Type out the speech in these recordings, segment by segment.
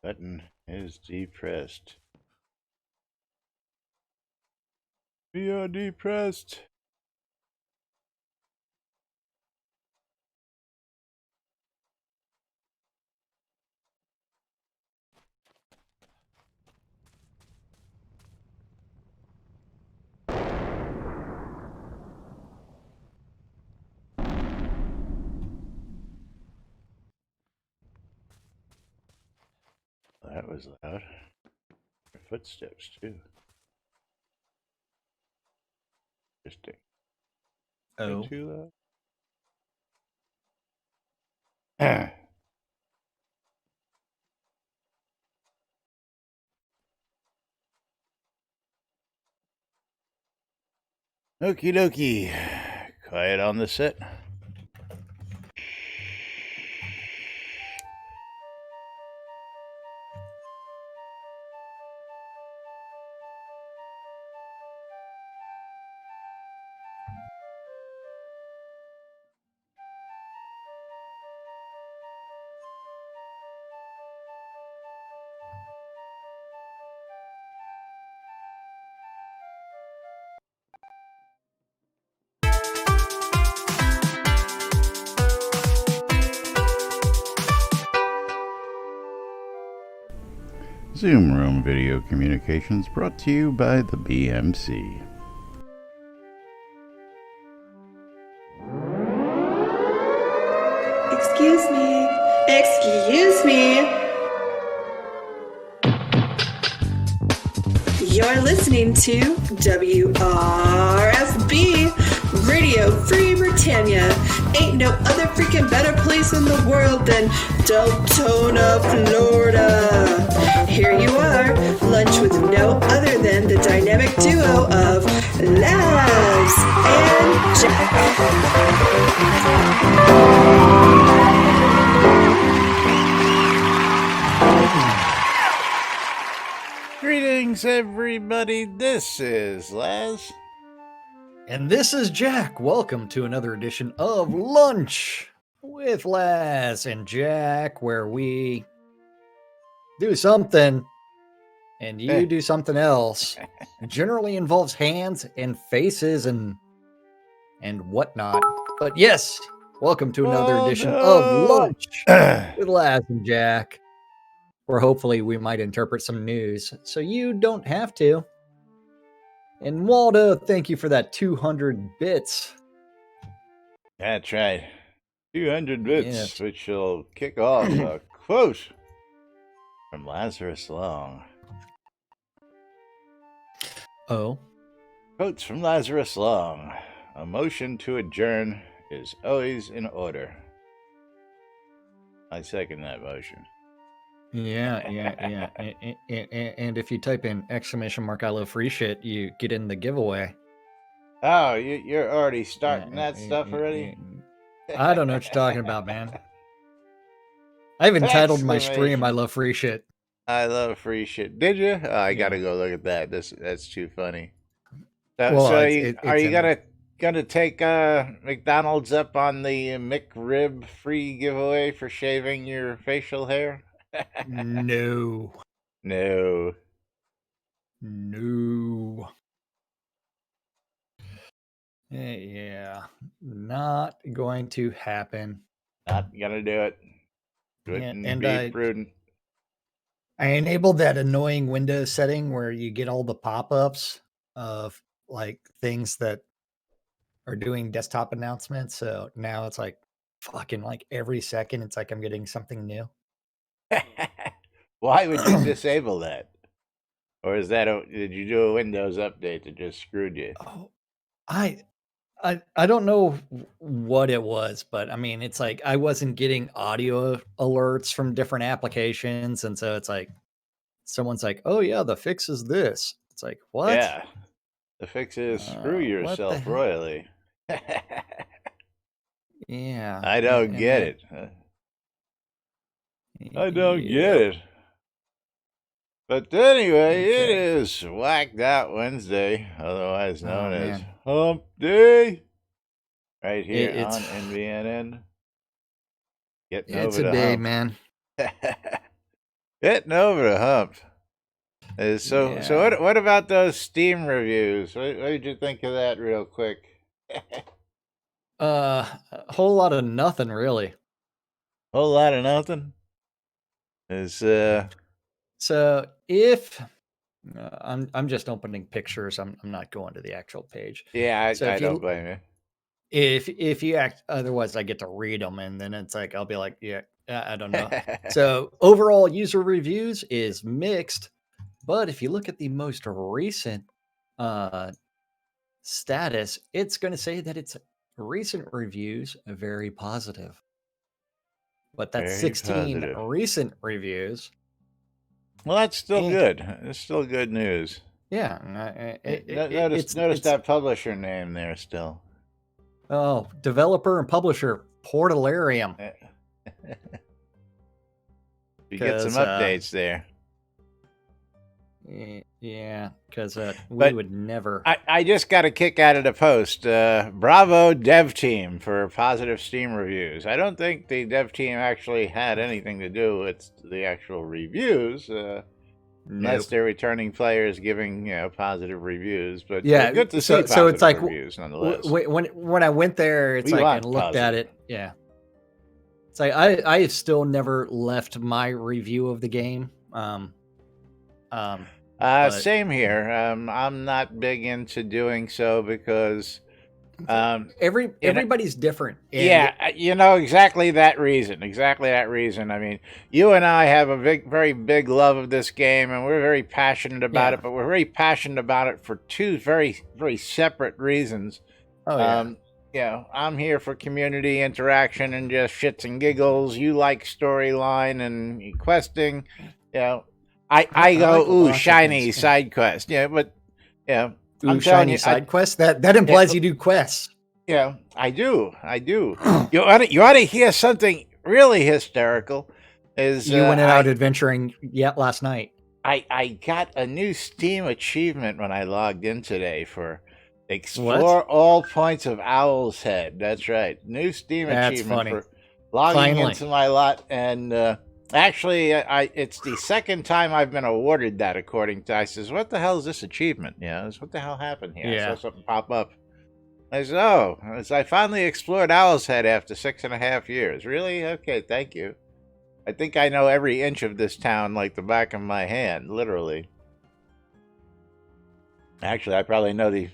Button is depressed. We are depressed. That was loud. Footsteps, too. Interesting. Oh. Too loud? Okie dokie. Quiet on the set. Zoom Room Video Communications brought to you by the BMC. Excuse me. Excuse me. You're listening to WRFB, Radio Free Britannia. Ain't no other freaking better place in the world than Deltona, Florida. Here you are, lunch with no other than the dynamic duo of Labs and Jack. Greetings, everybody. This is Laz. And this is Jack. Welcome to another edition of Lunch with Laz and Jack, where we do something and you do something else. It generally involves hands and faces and whatnot. But yes, welcome to another edition of Lunch with Laz and Jack, where hopefully we might interpret some news so you don't have to. And Waldo, thank you for that 200 bits. That's right. 200 bits, Yes. which will kick off a quote from Lazarus Long. Oh. Quotes from Lazarus Long. A motion to adjourn is always in order. I second that motion. Yeah. And if you type in ! I love free shit, you get in the giveaway. Oh, you're already starting that stuff already? I don't know what you're talking about, man. I've entitled my stream I love free shit. I love free shit. Did you? Oh, I gotta go look at that. That's too funny. So, Well, are you gonna take McDonald's up on the McRib free giveaway for shaving your facial hair? No. Yeah, not going to happen. Not gonna do it. Couldn't be prudent. I enabled that annoying Windows setting where you get all the pop-ups of like things that are doing desktop announcements. So now it's like fucking like every second it's like I'm getting something new. Why would you disable that? Or is that did you do a Windows update that just screwed you? Oh, I don't know what it was, but I mean, it's like I wasn't getting audio alerts from different applications, and so it's like someone's like, "Oh yeah, the fix is this." It's like, what? Yeah, the fix is screw yourself royally. Yeah, I don't get it. I don't get it. But anyway, it is Whacked Out Wednesday, otherwise known as Hump Day, right here on NBNN. It's a day, man. Getting over the hump. So what about those Steam reviews? What did you think of that real quick? A whole lot of nothing, really. Whole lot of nothing? So if I'm just opening pictures, I'm not going to the actual page. Yeah, So I don't blame you. If you act otherwise, I get to read them, and then it's like I'll be like, yeah, I don't know. So overall user reviews is mixed, but if you look at the most recent status, it's going to say that it's recent reviews are very positive. But that's Very 16 positive. recent reviews. Well, that's still good. It's still good news. Yeah. Notice that publisher name there still. Oh, developer and publisher, Portalarium. You get some updates there. Yeah, because we would never. I just got a kick out of the post. Bravo dev team for positive Steam reviews. I don't think the dev team actually had anything to do with the actual reviews, unless they're returning players giving positive reviews. But yeah, good to see so it's like reviews nonetheless. When I went there, it's and looked at it. Yeah, it's like I have still never left my review of the game. Same here. I'm not big into doing so because everybody's different. Yeah, exactly that reason. I mean, you and I have a very big love of this game, and we're very passionate about it. But we're very passionate about it for two very, very separate reasons. Oh yeah. I'm here for community interaction and just shits and giggles. You like storyline and questing. I go, ooh, shiny side quest. Yeah, but ooh, I'm shiny side quest. That implies you do quests. Yeah, I do. You ought to hear something really hysterical. You went out adventuring last night. I got a new Steam achievement when I logged in today for explore all points of Owl's Head. That's right, new Steam achievement for logging into my lot. And actually, it's the second time I've been awarded that. According to, I says, what the hell is this achievement? What the hell happened here? I saw something pop up. I said, I finally explored Owl's Head after 6.5 years. Really? Okay, thank you. I think I know every inch of this town like the back of my hand, literally. Actually, I probably know the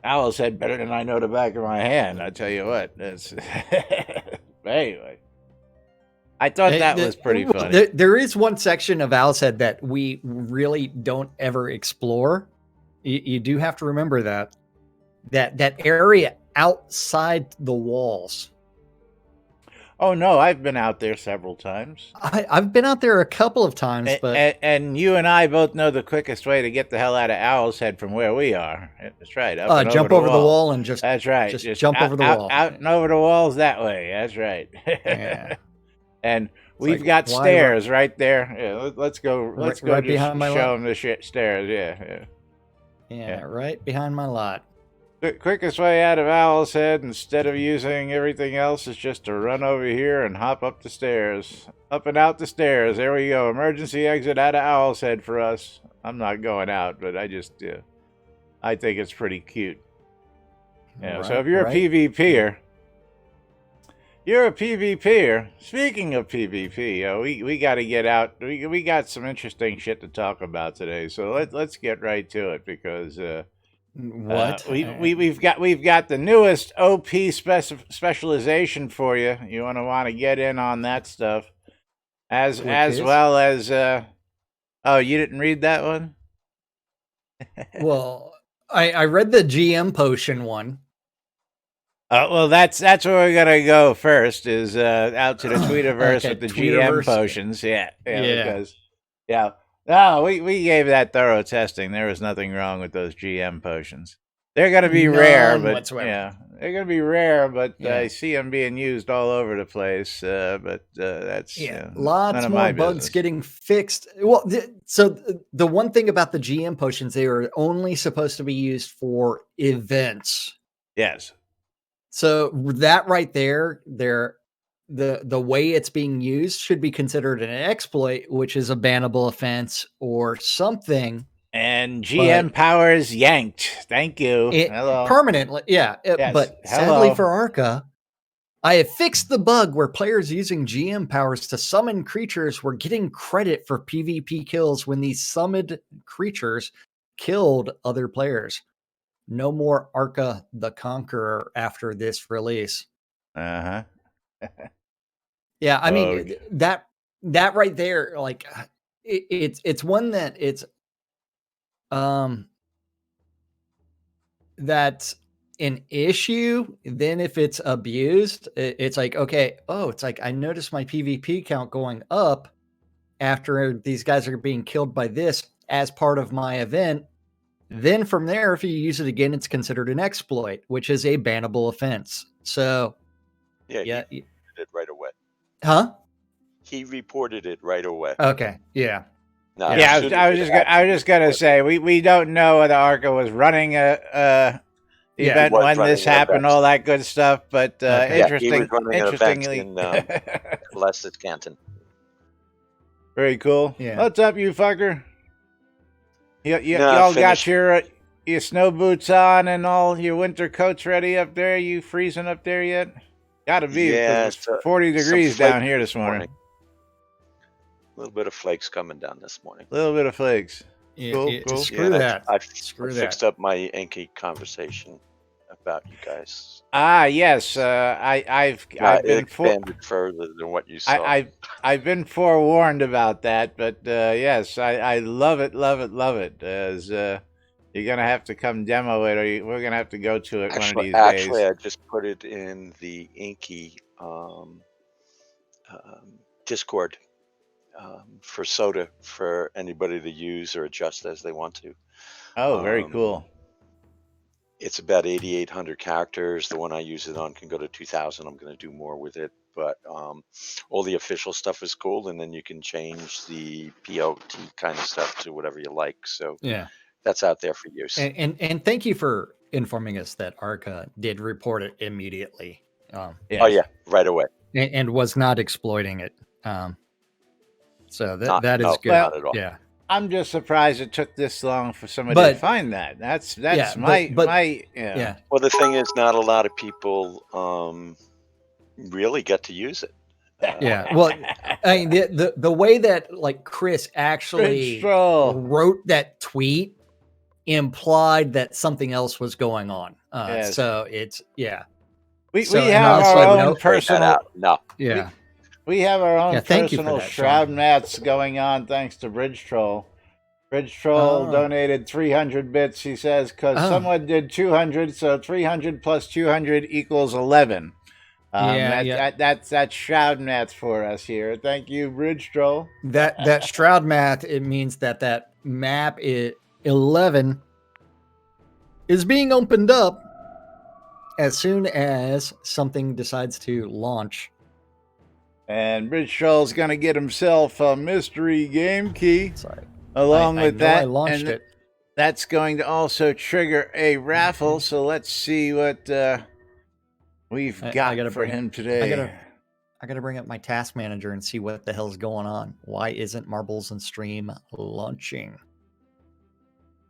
Owl's Head better than I know the back of my hand. I tell you what. Anyway. I thought that was pretty funny. There is one section of Owl's Head that we really don't ever explore. You do have to remember that area outside the walls. Oh no, I've been out there several times. I've been out there a couple of times, but and you and I both know the quickest way to get the hell out of Owl's Head from where we are. That's right. Jump over the wall and just. That's right. Just jump over the wall. Out and over the walls that way. That's right. Yeah. And we've got stairs right there. Yeah, let's go. Let's go. Right behind my lot. Show them the stairs. Yeah, right behind my lot. The quickest way out of Owl's Head, instead of using everything else, is just to run over here and hop up the stairs. Up and out the stairs. There we go. Emergency exit out of Owl's Head for us. I'm not going out, but I think it's pretty cute. Yeah. So if you're a PvPer, speaking of PvP, we got to get out. We got some interesting shit to talk about today. So let's get right to it because. What we've got the newest OP specialization for you. You want to get in on that stuff, as well as you didn't read that one? Well, I read the GM potion one. Well, that's where we're gonna go first. Is out to the Tweetiverse with the GM potions. Yeah. Because no, we gave that thorough testing. There was nothing wrong with those GM potions. They're going to be rare, but they're going to be rare. But I see them being used all over the place. But that's lots more bugs getting fixed. Well, so the one thing about the GM potions, they are only supposed to be used for events. Yes. So that right there, the way it's being used should be considered an exploit, which is a bannable offense or something. And GM powers yanked. Thank you. Hello. Permanently, yeah. Yes. But sadly for Arca, I have fixed the bug where players using GM powers to summon creatures were getting credit for PvP kills when these summoned creatures killed other players. No more Arca the Conqueror after this release. Uh-huh. Yeah, I mean that right there, like it's one that it's that's an issue. Then if it's abused, it's like, okay, it's like I noticed my PvP count going up after these guys are being killed by this as part of my event. Then from there, if you use it again, it's considered an exploit, which is a bannable offense. So yeah, he did it right away. Huh? He reported it right away. Okay. Yeah. No, I was just gonna say we don't know whether Arca was running a event when this happened, all that good stuff. But interesting. He was running interestingly, an event in Blessed Canton. Very cool. Yeah. What's up, you fucker? Y'all got your snow boots on and all your winter coats ready up there? You freezing up there yet? Gotta be. Yeah, it's 40 degrees down here this morning. A little bit of flakes coming down this morning. A little bit of flakes. Cool. Screw that. I fixed up my Enki conversation about you guys. Yes. I've been expanded further than what you saw. I've been forewarned about that, but yes, I love it. As you're gonna have to come demo it, or we're gonna have to go to it one of these days. Actually, I just put it in the Enki Discord for Soda for anybody to use or adjust as they want to. Oh, very cool. It's about 8,800 characters. The one I use it on can go to 2,000. I'm going to do more with it, but all the official stuff is cool, and then you can change the POT kind of stuff to whatever you like. So yeah, that's out there for use. And thank you for informing us that Arca did report it immediately. Yes. Oh yeah, right away, and was not exploiting it. So that is good. Not at all. Yeah. I'm just surprised it took this long for somebody to find that. That's my. Well, the thing is, not a lot of people really get to use it. Yeah. Well, I mean, the way that like Chris actually wrote that tweet implied that something else was going on. So it's We have our own personal. No. Yeah. We have our own personal Shroud mats going on thanks to Bridge Troll. Bridge Troll donated 300 bits, he says, because someone did 200, so 300 plus 200 equals 11. That's Shroud mats for us here. Thank you, Bridge Troll. That Shroud mat, it means that map 11 is being opened up as soon as something decides to launch. And Bridge Troll's going to get himself a mystery game key. Along with that, I launched it. That's going to also trigger a raffle. So let's see what we've got for him today. I got to bring up my task manager and see what the hell's going on. Why isn't Marbles and Stream launching?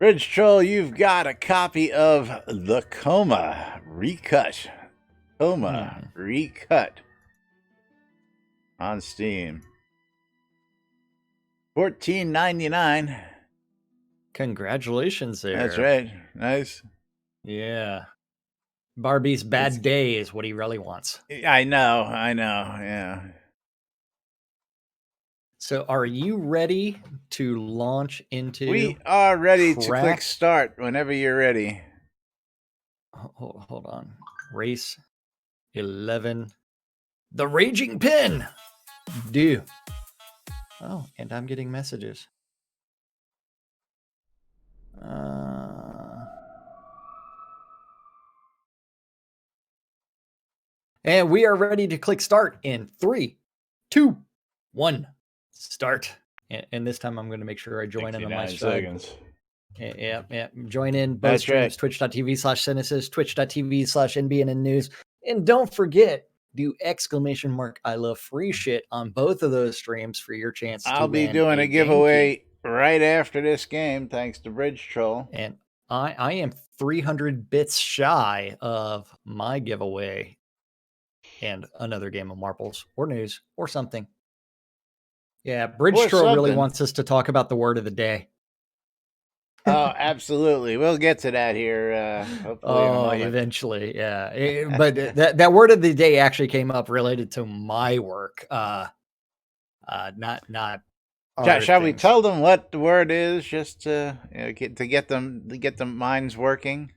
Bridge Troll, you've got a copy of The Coma Recut. Recut. On Steam. $14.99. Congratulations there. That's right. Nice. Yeah. Barbie's bad day is what he really wants. I know. Yeah. So are you ready to launch into... We are ready to click start whenever you're ready. Hold on. Race 11. The Raging Pin. Do. Oh, and I'm getting messages. And we are ready to click start in 3, 2, 1. Start. And this time I'm going to make sure I join in on my side. Yeah. Join in both That's streams, right. twitch.tv/Synesis, twitch.tv/NBNN News. And don't forget, do ! I love free shit on both of those streams for your chance to win. I'll be doing a giveaway right after this game, thanks to Bridge Troll. And I am 300 bits shy of my giveaway and another game of marbles or news or something. Yeah, Bridge Troll really wants us to talk about the word of the day. Oh, absolutely. We'll get to that here. Hopefully eventually. Yeah. But that word of the day actually came up related to my work. Not Shall we tell them what the word is, just to get the minds working?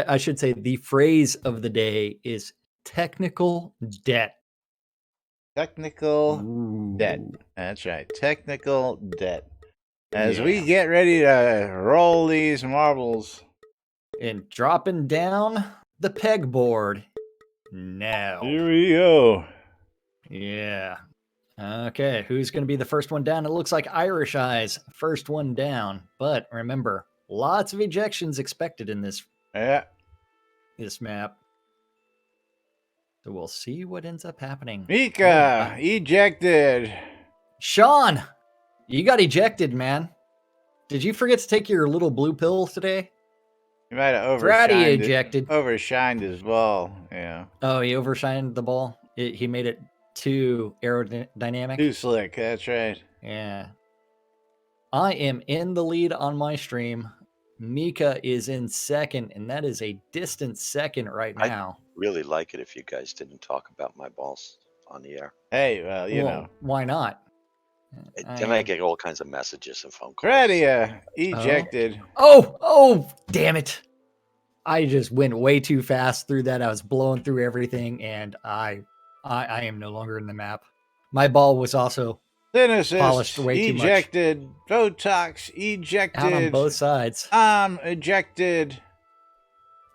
I should say the phrase of the day is technical debt. Technical debt. That's right. Technical debt. As we get ready to roll these marbles. And dropping down the pegboard now. Here we go. Yeah. Okay, who's going to be the first one down? It looks like Irish Eyes, first one down. But remember, lots of ejections expected in this map. So we'll see what ends up happening. Mika, ejected. Sean, you got ejected, man. Did you forget to take your little blue pill today? He might have overshined his ball. Yeah. Oh, he overshined the ball? He made it too aerodynamic? Too slick, that's right. Yeah. I am in the lead on my stream. Mika is in second, and that is a distant second right now. I'd really like it if you guys didn't talk about my balls on the air. Hey, well, you know. Why not? Then I get all kinds of messages and phone calls. Radia, ejected. Oh, damn it. I just went way too fast through that. I was blowing through everything, and I am no longer in the map. My ball was also polished way too much. Ejected. Botox, ejected. Out on both sides. Ejected.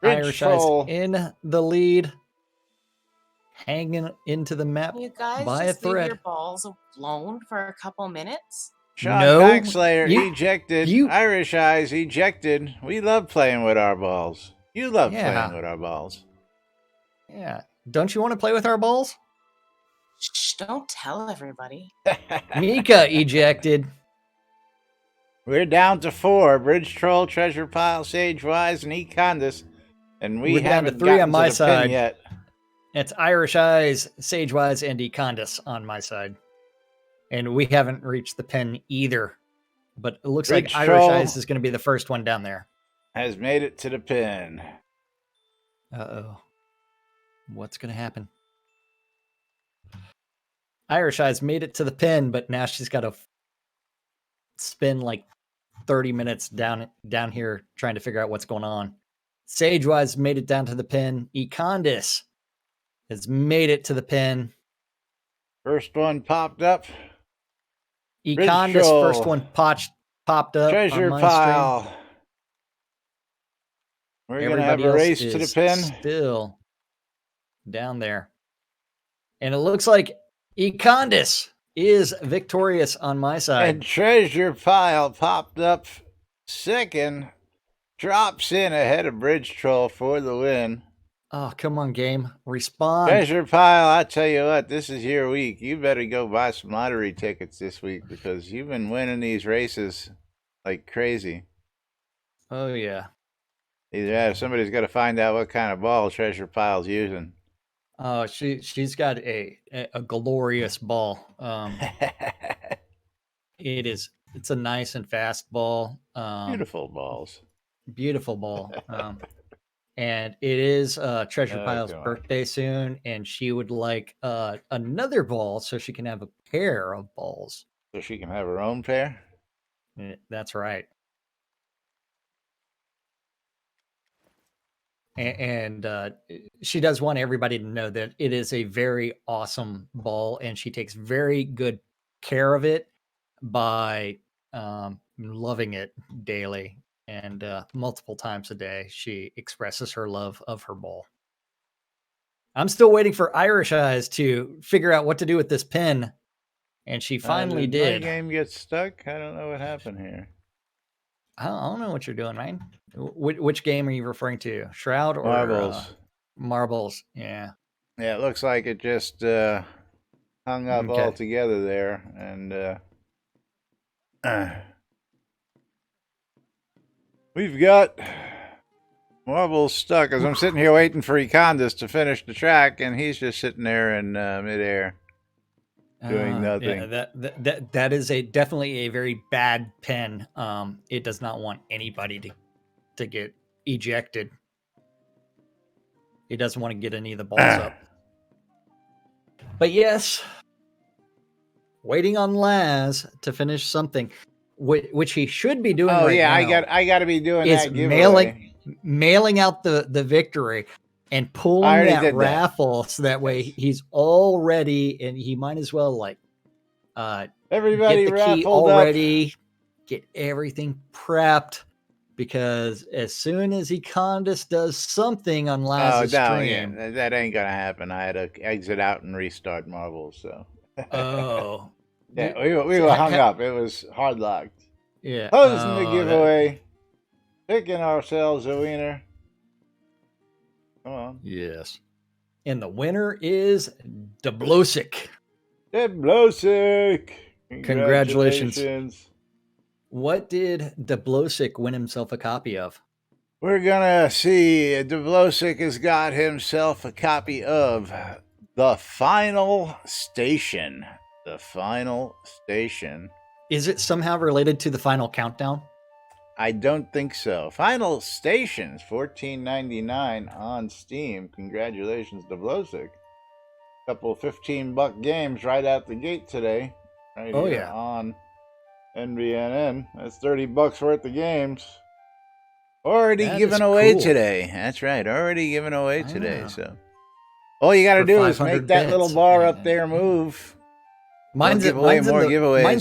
Irish Eyes in the lead. Hanging into the map you guys by just a thread. Leave your balls alone for a couple minutes? Sean Backslayer ejected. Irish Eyes ejected. We love playing with our balls. You love playing with our balls. Yeah. Don't you want to play with our balls? Shh, don't tell everybody. Mika ejected. We're down to 4. Bridge Troll, Treasure Pile, Sagewise, and Econdis. And we're haven't down to 3 on my side yet. It's Irish Eyes, Sagewise, and Econdis on my side. And we haven't reached the pin either. But it looks like Irish Eyes is going to be the first one down there. Has made it to the pin. Uh-oh. What's going to happen? Irish Eyes made it to the pin, but now she's got to spend like 30 minutes down here trying to figure out what's going on. Sagewise made it down to the pin. Econdis has made it to the pin. First one popped up. Econdis first one popped up. Treasure Pile. Stream. We're going to have a race to the pin. Still down there. And it looks like Econdis is victorious on my side. And Treasure Pile popped up second. Drops in ahead of Bridge Troll for the win. Oh, come on, game. Respond. Treasure Pile, I tell you what, this is your week. You better go buy some lottery tickets this week because you've been winning these races like crazy. Oh, yeah. Somebody's got to find out what kind of ball Treasure Pile's using. Oh, she's got a glorious ball. It's a nice and fast ball. Beautiful balls. Beautiful ball. And it is Treasure Pile's birthday soon, and she would like another ball so she can have a pair of balls. So she can have her own pair? That's right. And she does want everybody to know that it is a very awesome ball, and she takes very good care of it by loving it daily. And multiple times a day, she expresses her love of her ball. I'm still waiting for Irish Eyes to figure out what to do with this pin, and she finally did. My game gets stuck? I don't know what happened here. I don't know what you're doing, man. Which game are you referring to? Shroud or Marbles? Marbles. Yeah. Yeah, it looks like it just hung up Okay. all together there, and we've got marbles stuck as I'm sitting here waiting for Econdas to finish the track, and he's just sitting there in midair doing nothing. Yeah, that is definitely a very bad pen. It does not want anybody to get ejected. He doesn't want to get any of the balls up. But yes, waiting on Laz to finish something, which he should be doing. Oh right yeah, now I got to be doing is that giveaway. mailing out the victory and pulling that raffle, so that way he's all ready, and he might as well everybody get the key already, get everything prepped, because as soon as Econdas does something on Laz's stream, that ain't gonna happen. I had to exit out and restart Marbles. So yeah, we were hung up. It was hard locked. Yeah, closing the giveaway, picking ourselves a winner. Come on. Yes, and the winner is Dablosik. Dablosik, congratulations. What did Dablosik win himself a copy of? We're gonna see. Dablosik has got himself a copy of The Final Station. The Final Station. Is it somehow related to the Final Countdown? I don't think so. Final Stations, $14.99 on Steam. Congratulations, Dablosik. Couple $15 games right out the gate today. Right here on NBNN. That's $30 worth of games. Already given away today. That's right. Already given away today. So all you got to do is make that little bar up there move. Mine's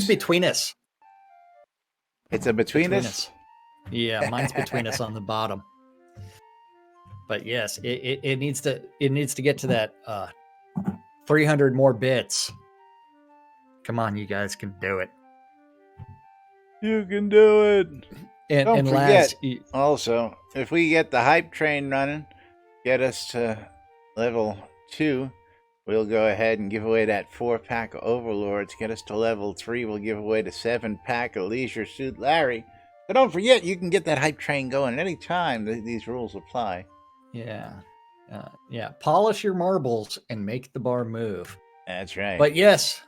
between us. It's a between us? Yeah, mine's between us on the bottom. But yes, it needs to get to that 300 more bits. Come on, you guys can do it. You can do it. And don't forget, also, if we get the hype train running, get us to level 2, we'll go ahead and give away that 4-pack of Overlords. Get us to level 3, we'll give away the 7-pack of Leisure Suit Larry. But don't forget, you can get that hype train going any time these rules apply. Yeah. Polish your marbles and make the bar move. That's right. But yes.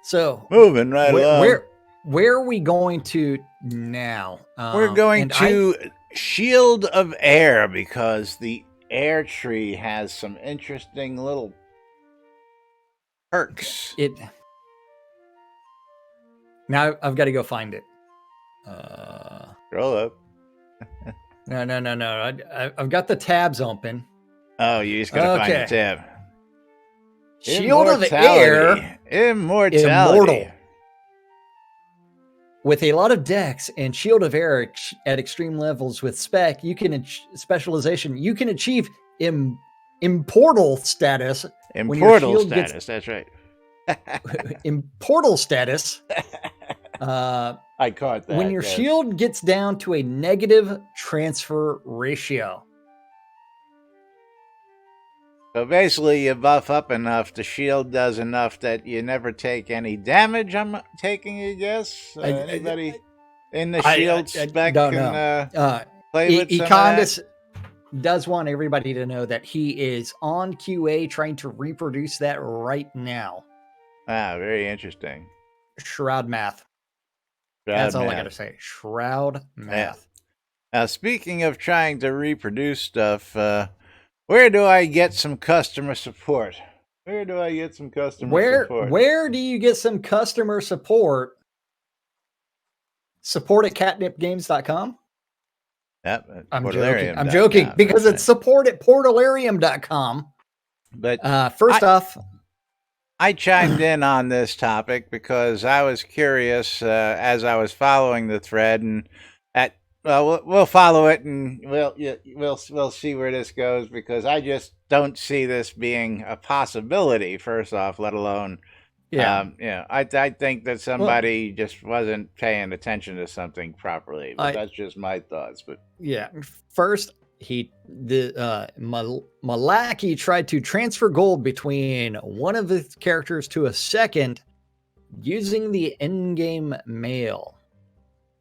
So moving right along. Where are we going to now? We're going to Shield of Air, because the air tree has some interesting little perks. Now I've got to go find it. Scroll up. No. I've got the tabs open. Oh, you just got to find the tab. Shield of Air. Immortality. With a lot of decks and Shield of Air at extreme levels with specialization, you can achieve Immortal status. Immortal status, that's right. Immortal status. I caught that. When your shield gets down to a negative transfer ratio. So basically, you buff up enough, the shield does enough that you never take any damage, I'm taking a guess? Anybody in the shield spec can play with Econdas does want everybody to know that he is on QA trying to reproduce that right now. Ah, very interesting. Shroud math. That's all I got to say. Shroud math. Yeah. Now, speaking of trying to reproduce stuff, where do I get some customer support? Where do I get some customer support? Where do you get some customer support? Support at catnipgames.com? Yep. I'm joking because it's support at portalarium.com. But first off, I chimed in on this topic because I was curious as I was following the thread, and we'll follow it, and we'll see where this goes, because I just don't see this being a possibility. First off, let alone, I think that somebody just wasn't paying attention to something properly. But that's just my thoughts. But first, Malaki tried to transfer gold between one of his characters to a second using the in-game mail.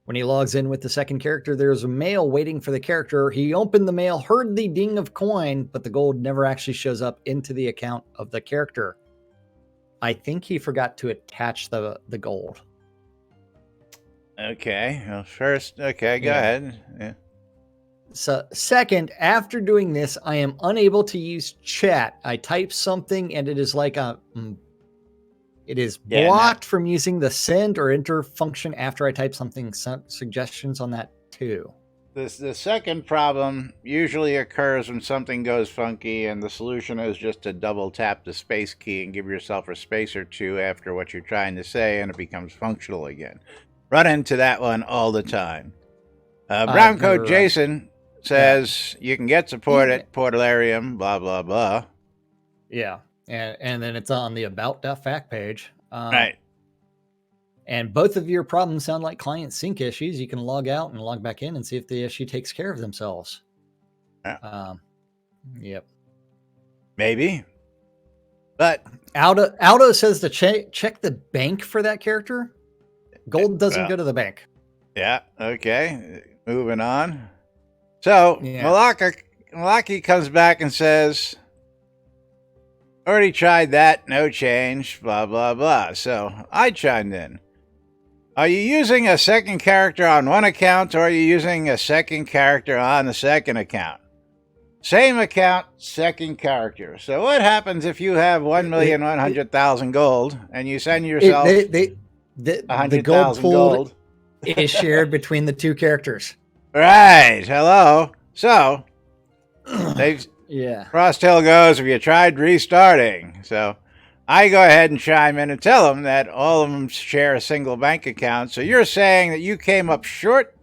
When he logs in with the second character, there's a mail waiting for the character. He opened the mail, heard the ding of coin, but the gold never actually shows up into the account of the character. I think he forgot to attach the gold. Okay. Well, first, okay, go ahead. Yeah. So, second, after doing this, I am unable to use chat. I type something and it is like it is blocked from using the send or enter function after I type something. Suggestions on that too. The second problem usually occurs when something goes funky, and the solution is just to double tap the space key and give yourself a space or two after what you're trying to say, and it becomes functional again. Run into that one all the time. Brown Coat Jason says you can get support at Portalarium, blah, blah, blah. Yeah. And then it's on the about.fact page. Right. And both of your problems sound like client sync issues. You can log out and log back in and see if the issue takes care of themselves. Yeah. Yep. Maybe. But Aldo says to check the bank for that character. Gold doesn't go to the bank. Yeah. Okay. Moving on. So Malaki comes back and says, already tried that, no change, blah, blah, blah. So I chimed in. Are you using a second character on one account, or are you using a second character on the second account? Same account, second character. So what happens if you have 1,100,000 gold and you send yourself 100,000 gold? Is shared between the two characters. Right. Hello. So Frosttail goes, have you tried restarting? So I go ahead and chime in and tell them that all of them share a single bank account. So you're saying that you came up short?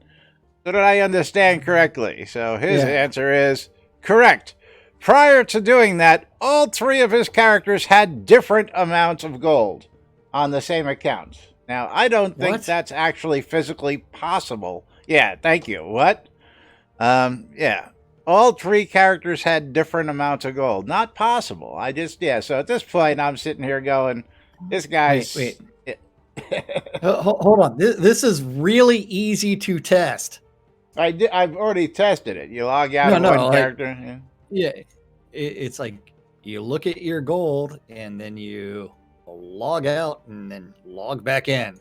So did I understand correctly? So his answer is correct. Prior to doing that, all three of his characters had different amounts of gold on the same account. Now, I don't think that's actually physically possible. Yeah, thank you. What? All three characters had different amounts of gold. Not possible. So at this point, I'm sitting here going, this guy's... Wait. Hold on. This is really easy to test. I've already tested it. You log out of one character. It's like you look at your gold, and then you log out, and then log back in.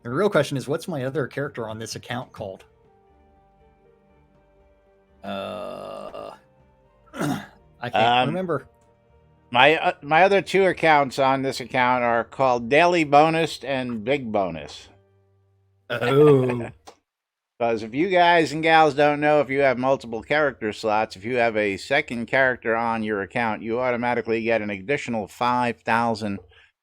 The real question is, what's my other character on this account called? I can't remember. My other two accounts on this account are called Daily Bonus and Big Bonus. Oh. Because if you guys and gals don't know, if you have multiple character slots, if you have a second character on your account, you automatically get an additional 5,000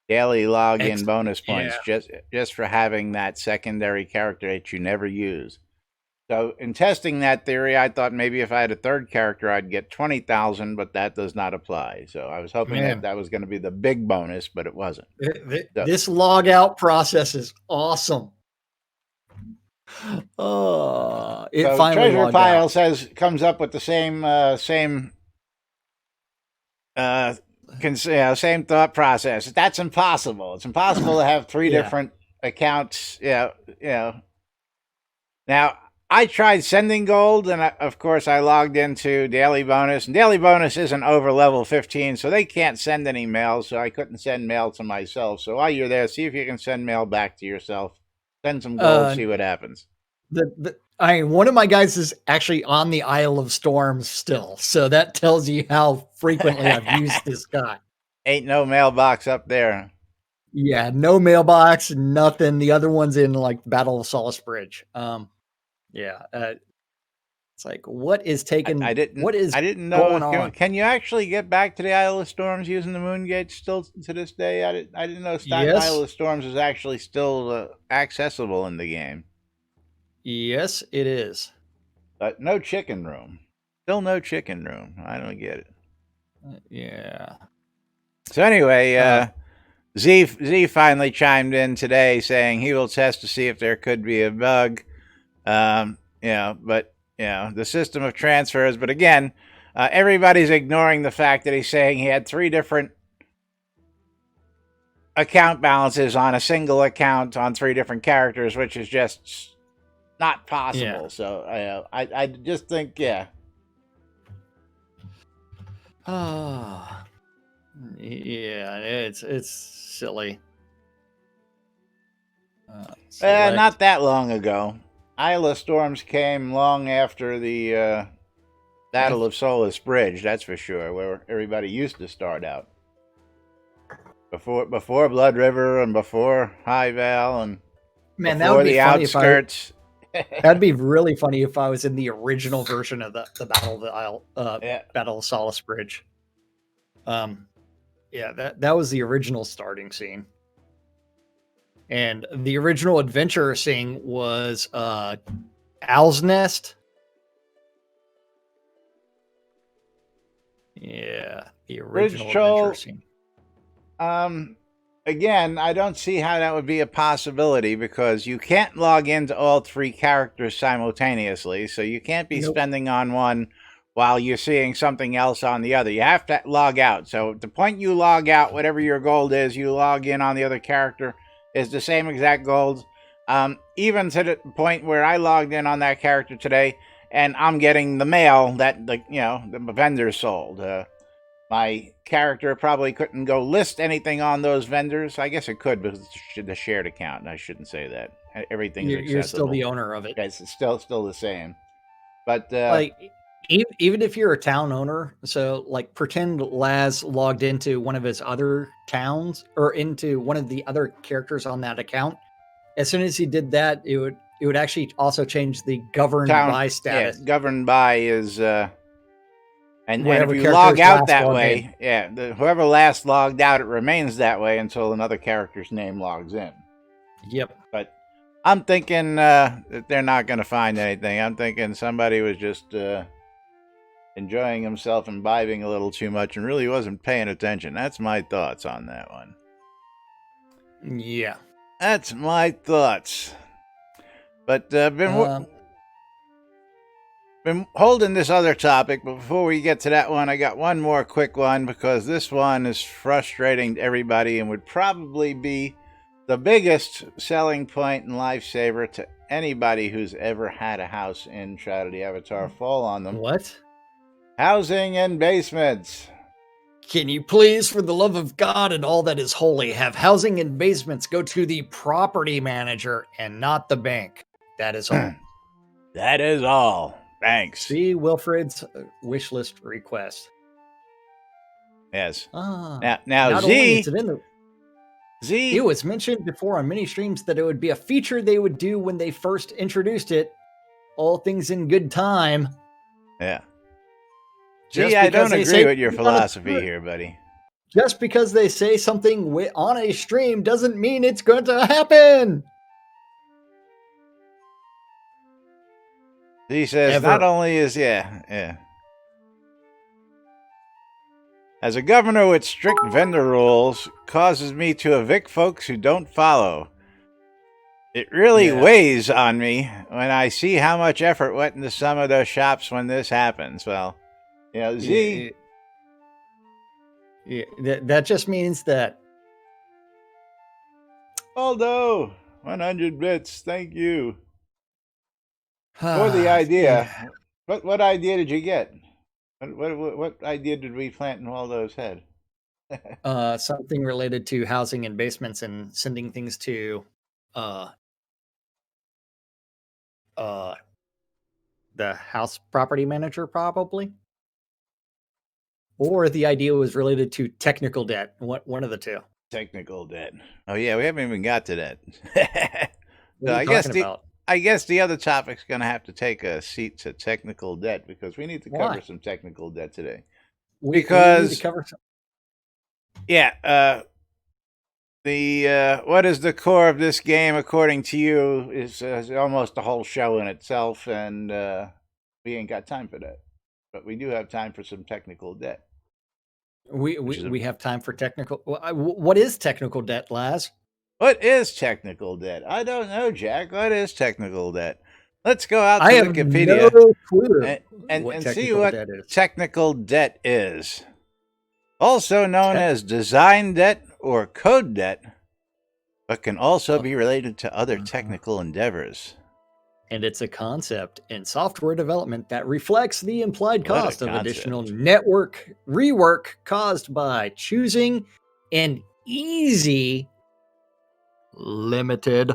daily login bonus points just for having that secondary character that you never use. So in testing that theory, I thought maybe if I had a third character, I'd get 20,000, but that does not apply. So I was hoping that was going to be the big bonus, but it wasn't. This log out process is awesome. It finally Treasure Pile comes up with the same same thought process. That's impossible. It's impossible to have three different accounts. Now, I tried sending gold, and of course I logged into Daily Bonus. And Daily Bonus isn't over level 15, so they can't send any mail, so I couldn't send mail to myself. So while you're there, see if you can send mail back to yourself. Send some gold, see what happens. One of my guys is actually on the Isle of Storms still, so that tells you how frequently I've used this guy. Ain't no mailbox up there. Yeah, no mailbox, nothing. The other one's in like Battle of Solace Bridge. It's like, what is taking? I didn't know. Going on? Can you actually get back to the Isle of Storms using the Moon Gate still to this day? I didn't know Isle of Storms is actually still accessible in the game. Yes, it is. But no chicken room. Still no chicken room. I don't get it. Yeah. So anyway, Z finally chimed in today saying he will test to see if there could be a bug. But the system of transfers. But again, everybody's ignoring the fact that he's saying he had 3 different account balances on a single account on 3 different characters, which is just not possible. Yeah. So I just think, yeah. Yeah, it's silly. Not that long ago. Isla Storms came long after the Battle of Solus Bridge, that's for sure, where everybody used to start out. Before Blood River and before High Val and Man, that before would be the funny outskirts. That'd be really funny if I was in the original version of the Battle of the Isle, Battle of Solace Bridge. That was the original starting scene, and the original adventure scene was Owl's Nest. Yeah, the original adventure scene. Again, I don't see how that would be a possibility because you can't log into all 3 characters simultaneously, so you can't be spending on one while you're seeing something else on the other. You have to log out. So at the point you log out, whatever your gold is, you log in on the other character is the same exact gold. Even to the point where I logged in on that character today, and I'm getting the mail that the vendor sold. My character probably couldn't go list anything on those vendors. I guess it could because it's the shared account. I shouldn't say that. Everything is You're still the owner of it. Yes, it's still the same. But even if you're a town owner, so like pretend Laz logged into one of his other towns or into one of the other characters on that account. As soon as he did that, it would actually also change the governed by status. Yeah, governed by is and if you log out that way, whoever last logged out, it remains that way until another character's name logs in. Yep. But I'm thinking that they're not going to find anything. I'm thinking somebody was just enjoying himself, imbibing a little too much, and really wasn't paying attention. That's my thoughts on that one. Yeah. That's my thoughts. But been holding this other topic, but before we get to that one, I got one more quick one because this one is frustrating to everybody and would probably be the biggest selling point and lifesaver to anybody who's ever had a house in Shroud of the Avatar fall on them. What? Housing and basements. Can you please, for the love of God and all that is holy, have housing and basements go to the property manager and not the bank? That is all. That is all. Thanks. See Wilfred's wish list request. Yes. Now Z. It was mentioned before on many streams that it would be a feature they would do when they first introduced it. All things in good time. Yeah. Gee, I don't agree with your philosophy here, buddy. Just because they say something on a stream doesn't mean it's going to happen. He says not only is, as a governor with strict vendor rules causes me to evict folks who don't follow. It really weighs on me when I see how much effort went into some of those shops when this happens. Well, Z. That just means that. Aldo, 100 bits. Thank you. For the idea. What idea did you get? What idea did we plant in Waldo's head? Something related to housing and basements and sending things to the house property manager, probably. Or the idea was related to technical debt. One of the two. Technical debt. Oh yeah, we haven't even got to that. What are you talking about? I guess the other topic's going to have to take a seat to technical debt because we need to cover some technical debt today. We need to cover some. Yeah, what is the core of this game according to you is almost a whole show in itself, and we ain't got time for that. But we do have time for some technical debt. We have time for technical. What is technical debt, Laz? What is technical debt? I don't know, Jack. What is technical debt? Let's go out to I have Wikipedia no clue and see technical what debt is. technical debt is. Also known as design debt or code debt, but can also be related to other technical endeavors. And it's a concept in software development that reflects the implied What a cost of additional concept. network rework caused by choosing an easy, limited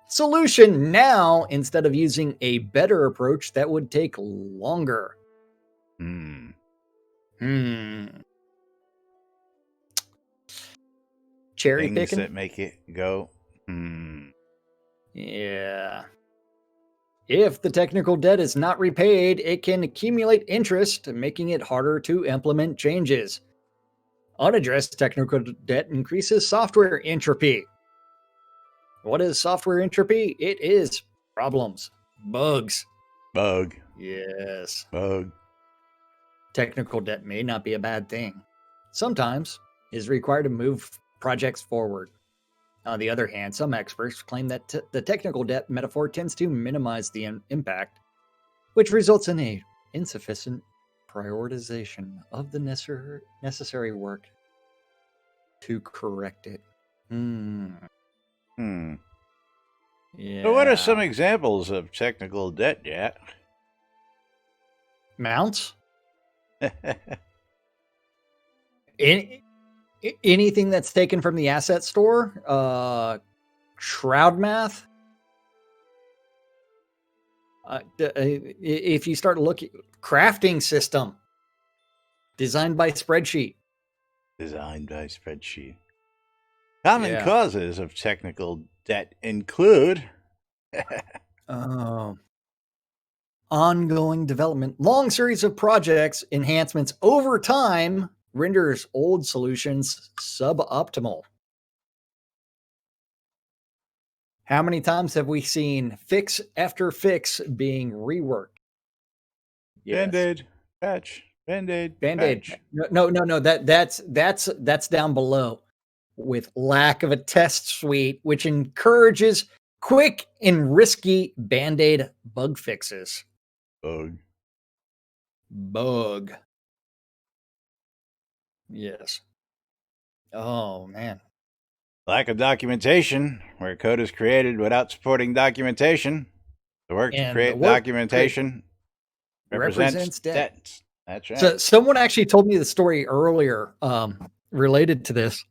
solution now instead of using a better approach that would take longer. Hmm. Cherry Things picking? that make it go, Yeah. If the technical debt is not repaid, it can accumulate interest, making it harder to implement changes. Unaddressed technical debt increases software entropy. What is software entropy? It is problems, bugs. Bug. Yes. Bug. Technical debt may not be a bad thing. Sometimes is required to move projects forward. On the other hand, some experts claim that the technical debt metaphor tends to minimize the impact, which results in a insufficient prioritization of the necessary work to correct it. Yeah. So what are some examples of technical debt, Jack? Mounts? Anything that's taken from the asset store? Shroud math? If you start looking, crafting system designed by spreadsheet. Designed by spreadsheet. Common causes of technical debt include ongoing development, long series of projects, enhancements over time renders old solutions suboptimal. How many times have we seen fix after fix being reworked? Yes. Band-Aid, patch, Band-Aid, Band-Aid. No. That's down below with lack of a test suite, which encourages quick and risky Band-Aid bug fixes. Bug. Yes. Oh, man. Lack of documentation, where code is created without supporting documentation. The work to create documentation represents debt. That's right. So someone actually told me the story earlier related to this,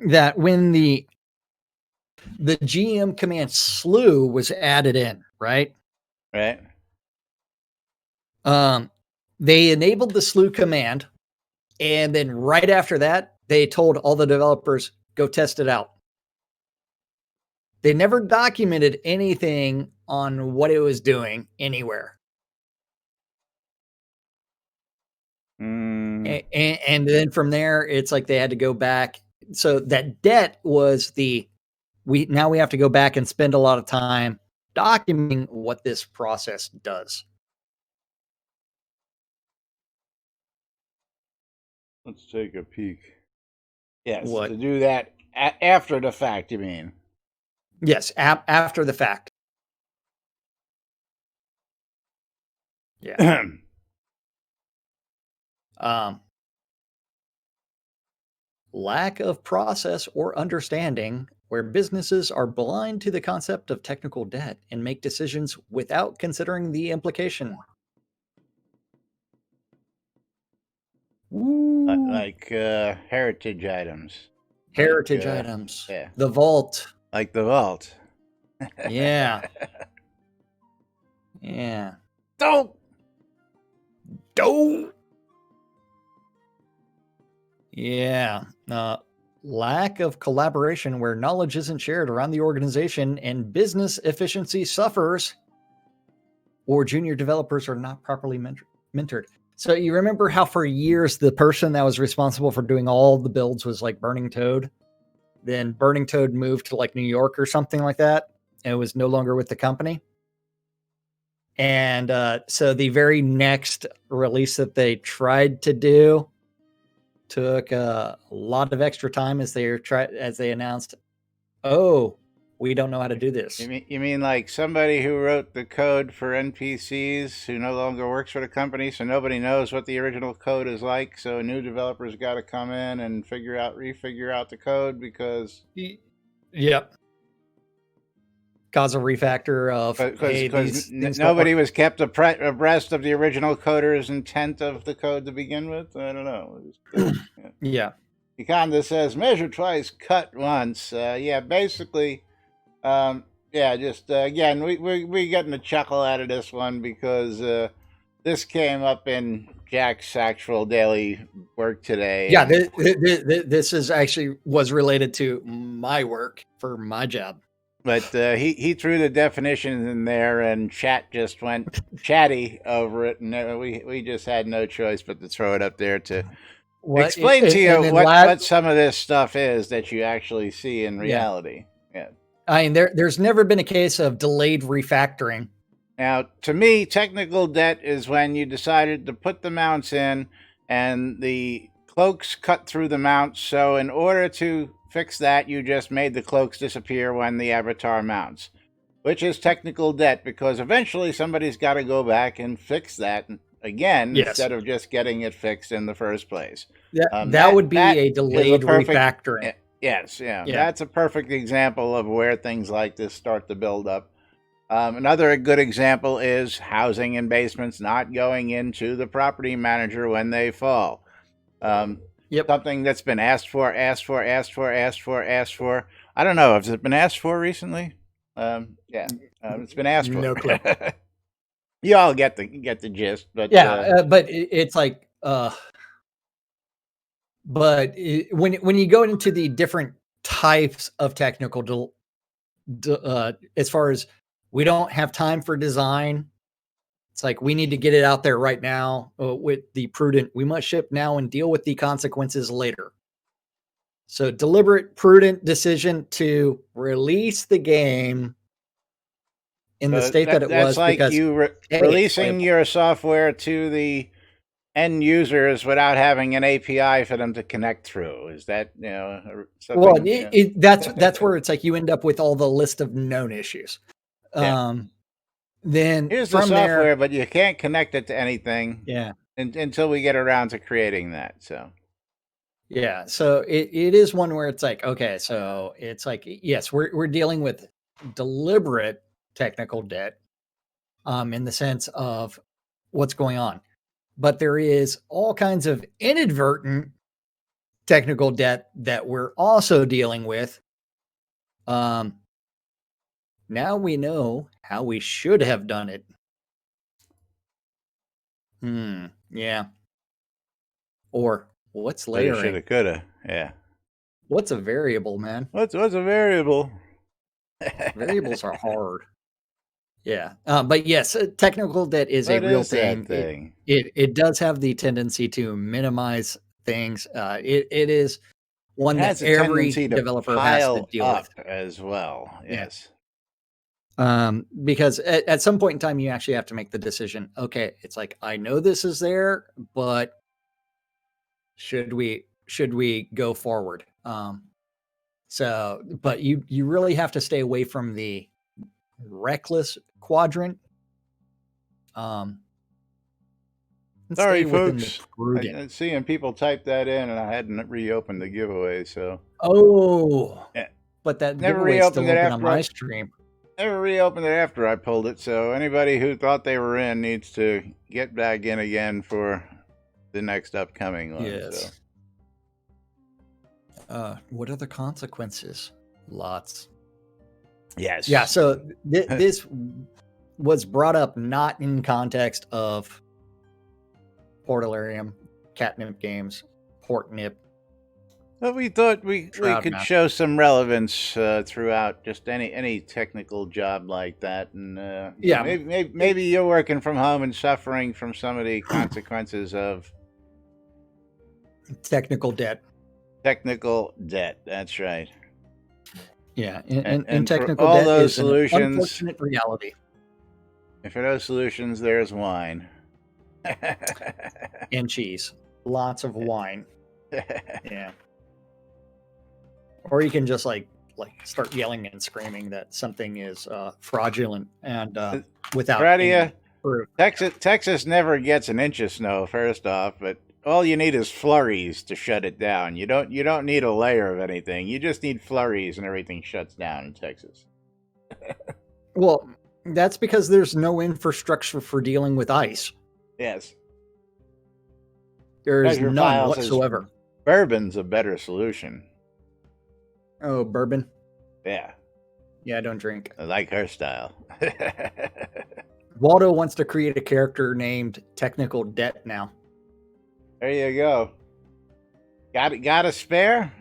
that when the GM command slew was added in, right? Right. They enabled the slew command, and then right after that, they told all the developers, go test it out. They never documented anything on what it was doing anywhere. And then from there, it's like they had to go back. So that debt was we have to go back and spend a lot of time documenting what this process does. Let's take a peek. Yes, what? To do that after the fact, you mean? Yes, after the fact. Yeah. Lack of process or understanding, where businesses are blind to the concept of technical debt and make decisions without considering the implication. Like heritage items. Heritage items. Yeah. The vault. Like the vault. Yeah. Yeah. Don't. Yeah. Lack of collaboration, where knowledge isn't shared around the organization and business efficiency suffers, or junior developers are not properly mentored. So you remember how for years the person that was responsible for doing all the builds was like Burning Toad? Then Burning Toad moved to like New York or something like that, and was no longer with the company. And so the very next release that they tried to do took a lot of extra time as they announced, oh, we don't know how to do this. You mean like somebody who wrote the code for NPCs who no longer works for the company, so nobody knows what the original code is like, so new developers got to come in and refigure out the code because... Yep. Cause a refactor of because nobody was kept abreast of the original coder's intent of the code to begin with. I don't know. Yeah. Uconda says measure twice, cut once. Yeah, basically. Just again, we getting a chuckle out of this one because this came up in Jack's actual daily work today. Yeah, this is actually was related to my work for my job. But he threw the definitions in there, and chat just went chatty over it, and we just had no choice but to throw it up there to explain to you what some of this stuff is that you actually see in reality. Yeah. I mean, there's never been a case of delayed refactoring. Now, to me, technical debt is when you decided to put the mounts in, and the cloaks cut through the mounts. So in order to fix that, you just made the cloaks disappear when the avatar mounts, which is technical debt because eventually somebody's got to go back and fix that again instead of just getting it fixed in the first place. That would be a delayed refactoring. Yes, that's a perfect example of where things like this start to build up. Another good example is housing in basements not going into the property manager when they fall. Something that's been asked for. I don't know. Has it been asked for recently? It's been asked for. No clue. You all get the gist, but but it's like, when you go into the different types of technical, as far as we don't have time for design. It's like we need to get it out there right now with the prudent. We must ship now and deal with the consequences later. So deliberate, prudent decision to release the game in the state that it was. That's like you releasing your software to the end users without having an API for them to connect through. Is that something? That's where it's like you end up with all the list of known issues. Then here's the software, but you can't connect it to anything. Yeah. Until we get around to creating that. So it is one where it's like, okay, so it's like, yes, we're dealing with deliberate technical debt, in the sense of what's going on, but there is all kinds of inadvertent technical debt that we're also dealing with. Now we know how we should have done it. Yeah. Or what's layering? Shoulda, coulda. Yeah. What's a variable, man? What's a variable? Variables are hard. Yeah. But yes, technical debt is a real thing. It does have the tendency to minimize things. It is one that every developer has to deal with as well. Yes. Because at some point in time, you actually have to make the decision. Okay, it's like, I know this is there, but should we go forward? But you really have to stay away from the reckless quadrant. Sorry, folks. I'm seeing people type that in, and I hadn't reopened the giveaway. So but that never reopened it after on my stream. Never reopened it after I pulled it, so anybody who thought they were in needs to get back in again for the next upcoming one. Yes. So. What are the consequences? Lots. Yes. Yeah, so this was brought up not in context of Portalarium, Catnip Games, Portnip. But we thought we could show some relevance throughout just any technical job like that, and maybe you're working from home and suffering from some of the consequences of technical debt. Technical debt. That's right. Yeah, and technical all debt those is solutions, an unfortunate reality. And for those solutions, there's wine and cheese. Lots of wine. Yeah. Or you can just like like start yelling and screaming that something is fraudulent and without Freddie, any proof. Texas never gets an inch of snow, first off, but all you need is flurries to shut it down. You don't need a layer of anything. You just need flurries and everything shuts down in Texas. Well, that's because there's no infrastructure for dealing with ice. Yes. There is Treasure none Files says whatsoever. Bourbon's a better solution. Oh, bourbon? Yeah. Yeah, I don't drink. I like her style. Waldo wants to create a character named Technical Debt now. There you go. Got a spare?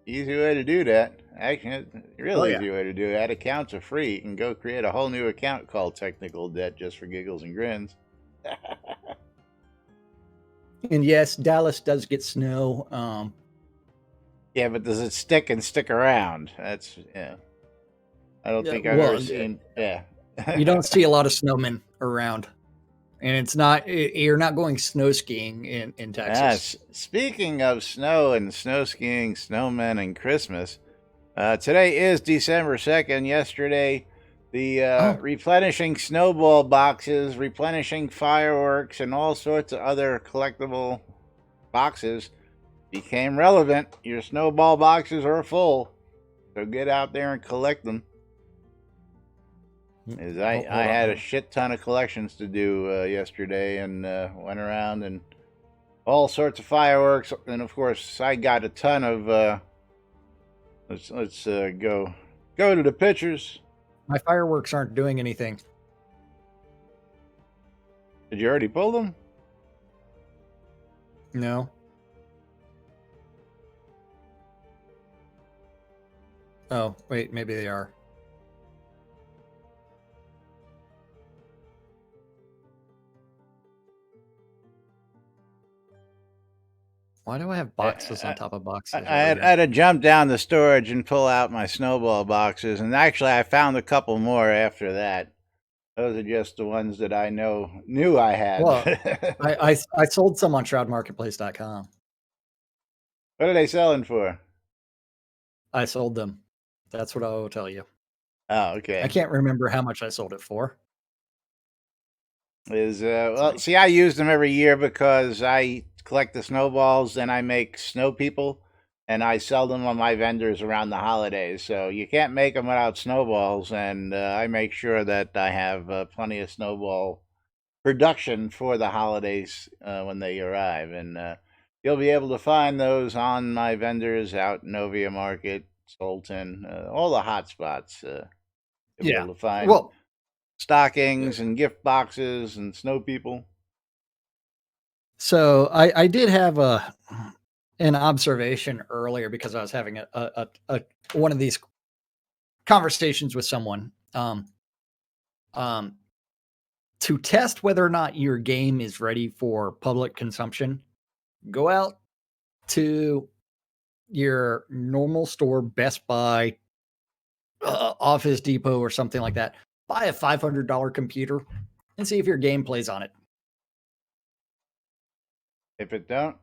Easy way to do that. Actually, it's a real easy way to do that. Accounts are free. You can go create a whole new account called Technical Debt just for giggles and grins. And yes, Dallas does get snow. Yeah, but does it stick around? That's I don't think I've ever seen. Yeah, you don't see a lot of snowmen around, and it's not. You're not going snow skiing in Texas. Speaking of snow and snow skiing, snowmen, and Christmas, today is December 2nd. Yesterday, the replenishing snowball boxes, replenishing fireworks, and all sorts of other collectible boxes became relevant. Your snowball boxes are full, so get out there and collect them. As I had a shit ton of collections to do yesterday, and went around and all sorts of fireworks, and of course I got a ton of. Let's go to the pictures. My fireworks aren't doing anything. Did you already pull them? No. Oh, wait, maybe they are. Why do I have boxes on top of boxes? I had to jump down the storage and pull out my snowball boxes, and actually I found a couple more after that. Those are just the ones that I knew I had. Well, I sold some on shroudmarketplace.com. What are they selling for? I sold them. That's what I will tell you. Oh, okay. I can't remember how much I sold it for. Well, see, I use them every year because I collect the snowballs, then I make snow people, and I sell them on my vendors around the holidays. So you can't make them without snowballs, and I make sure that I have plenty of snowball production for the holidays when they arrive. And you'll be able to find those on my vendors out in Novia Market, Sultan, all the hot spots. You'll be able to find stockings and gift boxes and snow people. So I did have an observation earlier because I was having a one of these conversations with someone to test whether or not your game is ready for public consumption. Go out to your normal store, Best Buy, Office Depot, or something like that. Buy a $500 computer and see if your game plays on it. If it don't,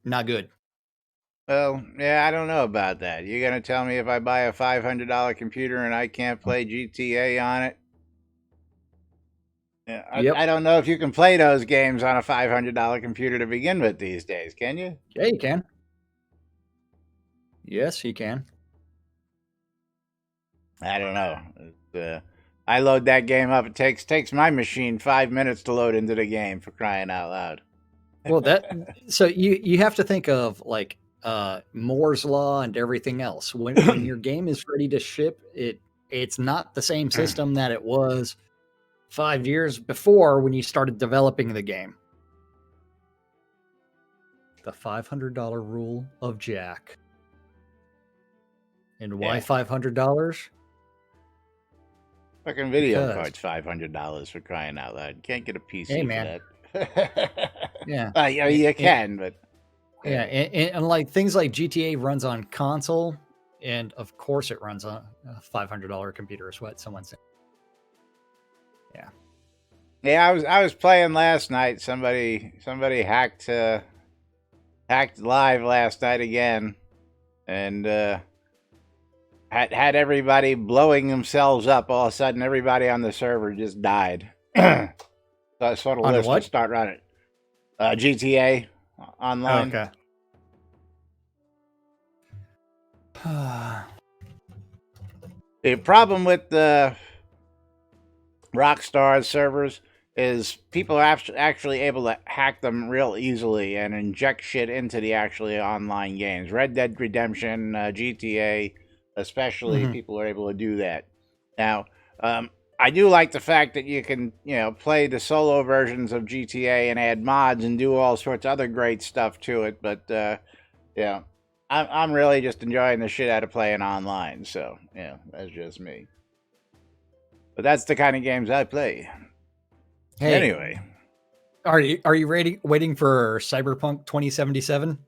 not good. Well, yeah, I don't know about that. You're going to tell me if I buy a $500 computer and I can't play GTA on it? Yeah, I don't know if you can play those games on a $500 computer to begin with these days, can you? Yeah, you can. Yes, you can. I don't know. I load that game up. It takes my machine 5 minutes to load into the game, for crying out loud. Well, so you have to think of like Moore's law and everything else. When your game is ready to ship, it's not the same system that it was 5 years before when you started developing the game. The $500 rule of Jack. And why $500? Fucking video card's $500, for crying out loud. You can't get a PC for that. Yeah. You can, but yeah, and like things like GTA runs on console, and of course it runs on a $500 computer. Is what someone said. Yeah. Yeah, I was playing last night. Somebody hacked live last night again, and had everybody blowing themselves up. All of a sudden, everybody on the server just died. So I saw the On list what? to start running. GTA Online. Okay. The problem with the Rockstar servers is people are actually able to hack them real easily and inject shit into the actually online games. Red Dead Redemption, GTA, especially, people are able to do that. Now, I do like the fact that you can, play the solo versions of GTA and add mods and do all sorts of other great stuff to it. But I'm really just enjoying the shit out of playing online. So that's just me. But that's the kind of games I play. Hey, anyway, are you waiting for Cyberpunk 2077?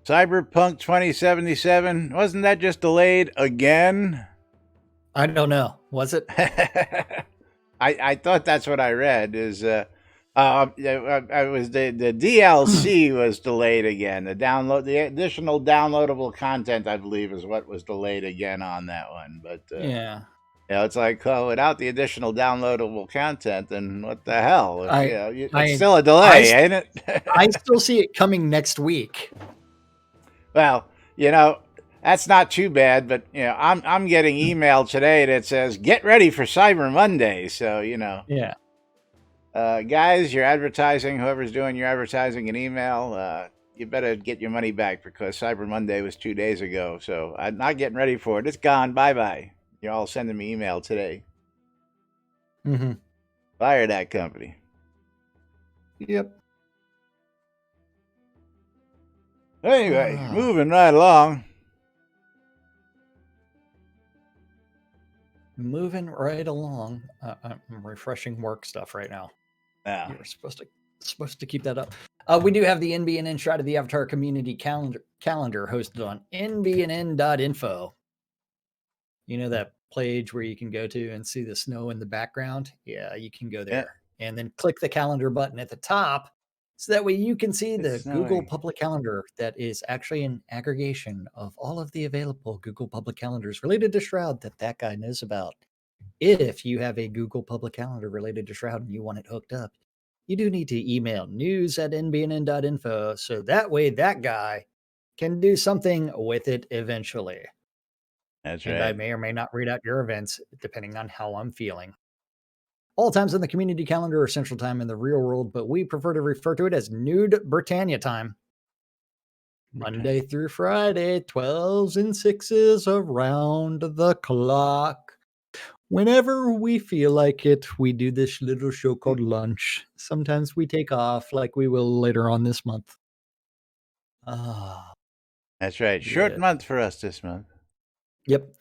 Cyberpunk 2077, wasn't that just delayed again? I don't know. Was it? I thought that's what I read. I was the DLC was delayed again. The additional downloadable content, I believe, is what was delayed again on that one. But yeah. it's like, without the additional downloadable content, then what the hell? It's still a delay, ain't it? I still see it coming next week. Well, that's not too bad, but I'm getting email today that says get ready for Cyber Monday. So Yeah. Guys, you're advertising. Whoever's doing your advertising and email, you better get your money back because Cyber Monday was 2 days ago. So I'm not getting ready for it. It's gone. Bye. You're all sending me email today. Fire that company. Yep. Anyway, moving right along. Moving right along. I'm refreshing work stuff right now. Yeah. You're supposed to keep that up. We do have the NBNN Shroud of the Avatar community calendar hosted on NBNN.info. You know that page where you can go to and see the snow in the background? Yeah, you can go there and then click the calendar button at the top so that way you can see the Google Public Calendar that is actually an aggregation of all of the available Google Public Calendars related to Shroud that guy knows about. If you have a Google Public Calendar related to Shroud and you want it hooked up, you do need to email news@nbnn.info so that way that guy can do something with it eventually. That's and right. I may or may not read out your events depending on how I'm feeling. All times in the community calendar are Central Time in the real world, but we prefer to refer to it as Nude Britannia Time. Monday through Friday, 12s and 6s around the clock. Whenever we feel like it, we do this little show called Lunch. Sometimes we take off like we will later on this month. That's right. Short month for us this month. Yep.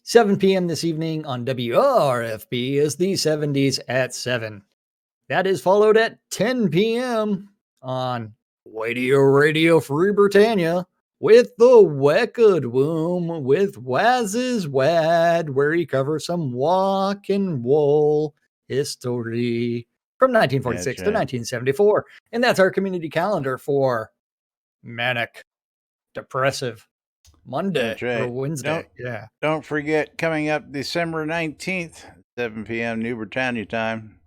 7 p.m. this evening on WRFB is the 70s at 7. That is followed at 10 p.m. on Radio Free Britannia with the Wicked Womb with Waz's Wad, where he covers some walk and roll history from 1946 to 1974. And that's our community calendar for Manic Depressive Monday or Wednesday. Don't forget, coming up December 19th, 7 p.m. New Britannia time,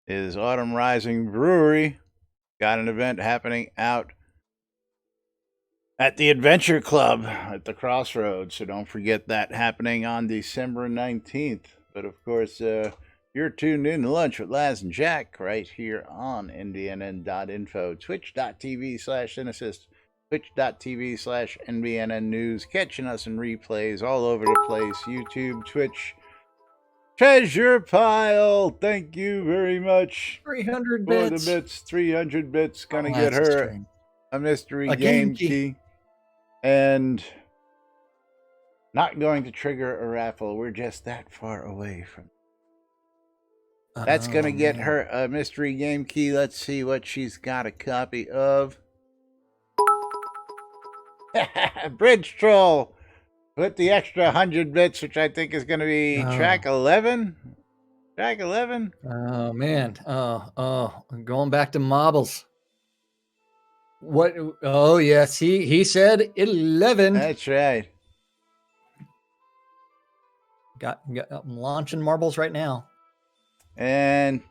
is Autumn Rising Brewery. Got an event happening out at the Adventure Club at the Crossroads. So don't forget that happening on December 19th. But of course, you're tuned in to Lunch with Laz and Jack right here on NBNN.info, twitch.tv/Cynesist, twitch.tv/NBNN News, catching us in replays all over the place, YouTube, Twitch, Treasure Pile, thank you very much. 300 for bits. the bits, 300 bits, gonna get her a mystery game key. And not going to trigger a raffle, we're just that far away from that's going to get her a mystery game key. Let's see what she's got a copy of. Bridge Troll with the extra 100 bits, which I think is going to be track 11. Track 11. Oh, man. Going back to marbles. What? Oh, yes. He said 11. That's right. I'm launching marbles right now. And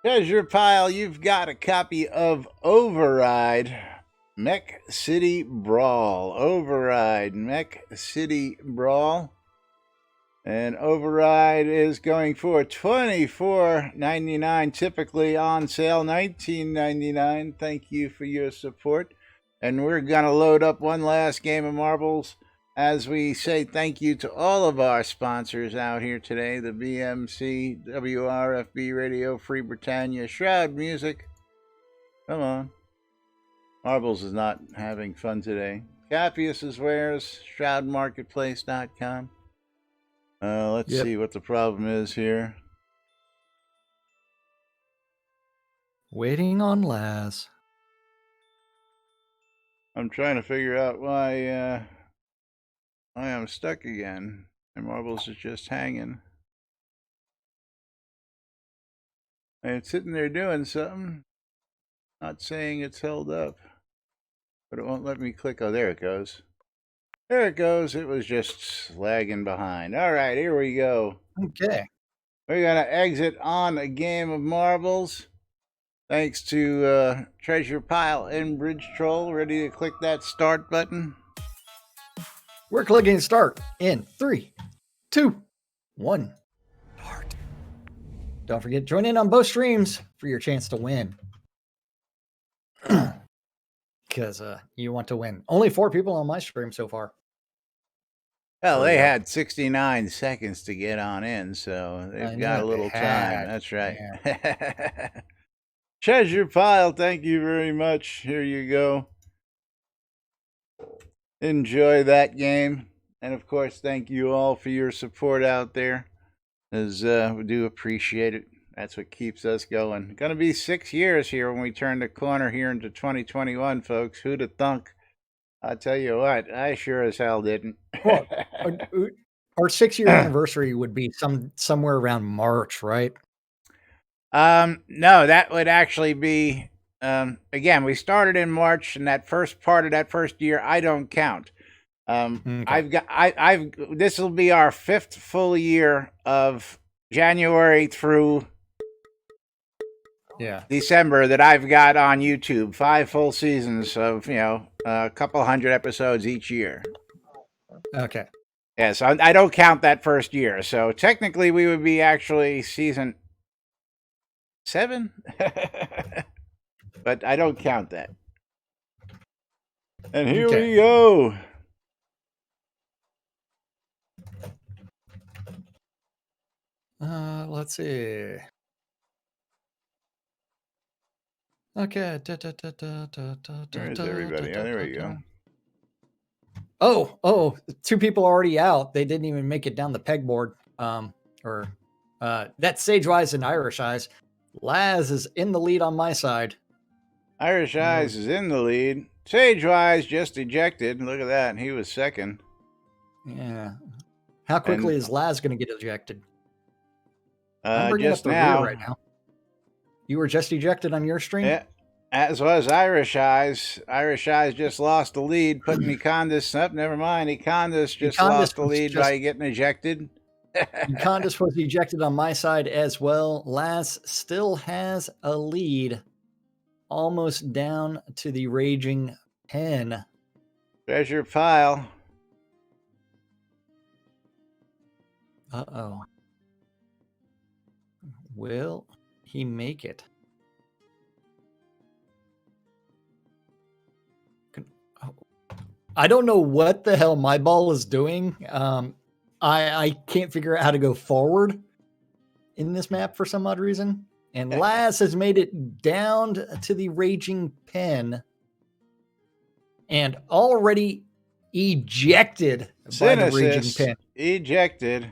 Treasure Pile, you've got a copy of Override Mech City Brawl. Override Mech City Brawl. And Override is going for $24.99, typically on sale $19.99. Thank you for your support. And we're going to load up one last game of marbles as we say thank you to all of our sponsors out here today, the BMC, WRFB Radio, Free Britannia, Shroud Music. Come on. Marbles is not having fun today. Cappius's Wares, ShroudMarketplace.com. Let's see what the problem is here. Waiting on Laz. I'm trying to figure out why I'm stuck again. And Marbles is just hanging. And it's sitting there doing something. Not saying it's held up. But it won't let me click. Oh, there it goes. There it goes. It was just lagging behind. All right, here we go. Okay. We're going to exit on a game of marbles. Thanks to Treasure Pile and Bridge Troll. Ready to click that start button? We're clicking start in 3, 2, 1. Start. Don't forget to join in on both streams for your chance to win. Because you want to win. Only 4 people on my stream so far. Well, they had 69 seconds to get on in, so they've got a little time. That's right. Yeah. Treasure Pile, thank you very much. Here you go. Enjoy that game. And, of course, thank you all for your support out there, as we do appreciate it. That's what keeps us going. Going to be 6 years here when we turn the corner here into 2021, folks. Who'd have thunk? I'll tell you what, I sure as hell didn't. Well, our 6-year anniversary would be somewhere around March, right? No, that would actually be, again, we started in March, and that first part of that first year, I don't count. Okay. This will be our 5th full year of January through December that I've got on YouTube. 5 full seasons of, a couple hundred episodes each year. Okay. Yeah, so I don't count that first year. So technically we would be actually season 7, but I don't count that. And here we go. Let's see. Okay. Where is everybody? Oh, there we go. Oh, 2 people already out. They didn't even make it down the pegboard. That's Sage Wise and Irish Eyes. Laz is in the lead on my side. Irish Eyes is in the lead. Sage Wise just ejected. Look at that. He was second. Yeah. How quickly is Laz going to get ejected? I'm bringing up the rear right now. You were just ejected on your stream? Yeah. As was Irish Eyes. Irish Eyes just lost the lead, putting Econdis up. Never mind. Econdis just lost the lead by getting ejected. Econdis was ejected on my side as well. Laz still has a lead, almost down to the Raging Pen. Treasure Pile. Uh-oh. Will he make it? I don't know what the hell my ball is doing. I can't figure out how to go forward in this map for some odd reason. And Laz has made it down to the Raging Pen and already ejected by the Raging Pen. Ejected.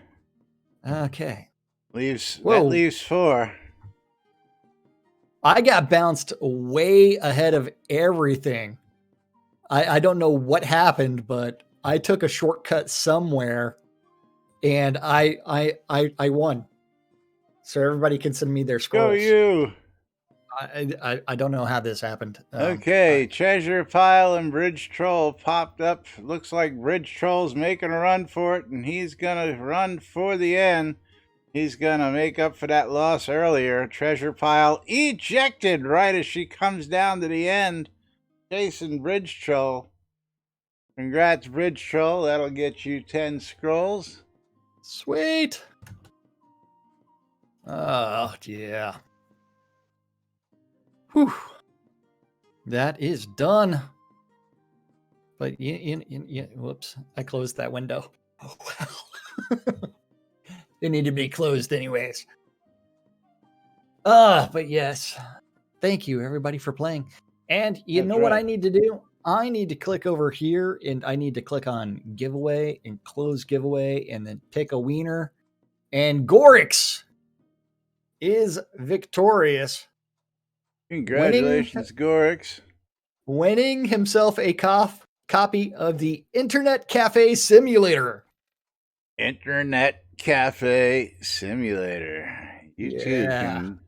Okay. That leaves 4. I got bounced way ahead of everything. I don't know what happened, but I took a shortcut somewhere and I won. So everybody can send me their scrolls. Go you. I don't know how this happened. Okay, treasure pile and bridge troll popped up. Looks like bridge troll's making a run for it, and he's gonna run for the end. He's gonna make up for that loss earlier. Treasure pile ejected right as she comes down to the end. Chasing bridge troll. Congrats, bridge troll. That'll get you 10 scrolls. Sweet. Oh yeah. Whew. That is done. But whoops, I closed that window. Oh well. They need to be closed anyways. But yes. Thank you everybody for playing. And you know what I need to do? I need to click over here and I need to click on giveaway and close giveaway and then pick a wiener. And Gorix is victorious. Congratulations, Gorix. Winning himself a copy of the Internet Cafe Simulator. Internet Cafe Simulator. You too can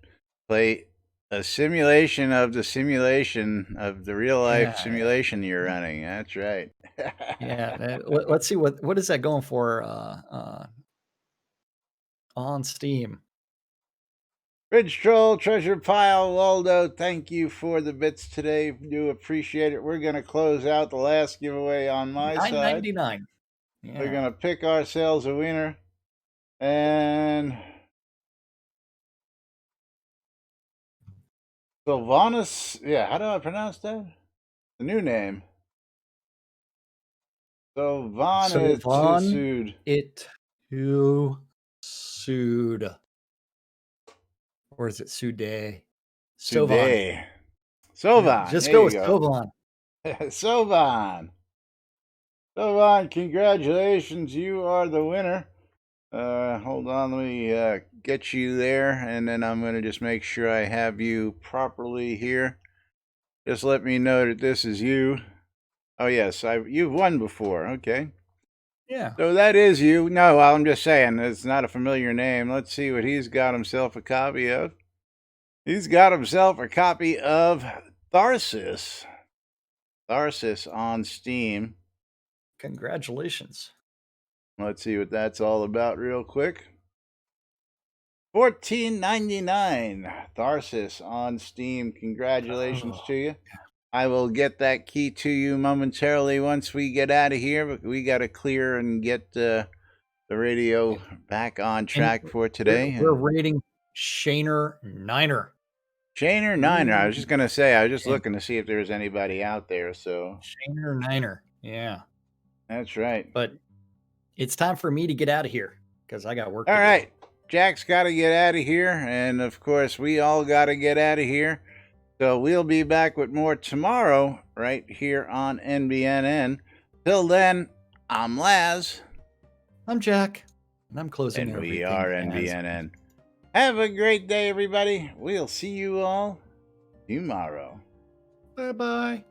play a simulation of the real life simulation you're running. That's right. Yeah. Let's see what is that going for on Steam. Bridge Troll, Treasure Pile, Waldo, thank you for the bits today. Do appreciate it. We're going to close out the last giveaway on my side. $9.99. Yeah. We're going to pick ourselves a winner. And Sylvanus, how do I pronounce that? The new name. Sylvanus Sued. Or is it Sude? Sylvan. Just go with Sylvan. Sylvan. Sylvan, congratulations. You are the winner. Hold on, let me get you there, and then I'm going to just make sure I have you properly here. Just let me know that this is you. Oh, yes, you've won before. Okay. Yeah. So that is you. No, I'm just saying, it's not a familiar name. Let's see what he's got himself a copy of. He's got himself a copy of Tharsis. Tharsis on Steam. Congratulations. Let's see what that's all about real quick. $14.99. Tharsis on Steam. Congratulations to you. I will get that key to you momentarily once we get out of here, but we got to clear and get the radio back on track for today. We're rating Shaner Niner. Shaner Niner. I was just going to say, I was just looking to see if there was anybody out there. So Shaner Niner. Yeah. That's right. But it's time for me to get out of here because I got work. All right. Jack's got to get out of here. And of course, we all got to get out of here. So we'll be back with more tomorrow right here on NBNN. Till then, I'm Laz. I'm Jack. And I'm closing and we are NBNN. Have a great day, everybody. We'll see you all tomorrow. Bye-bye.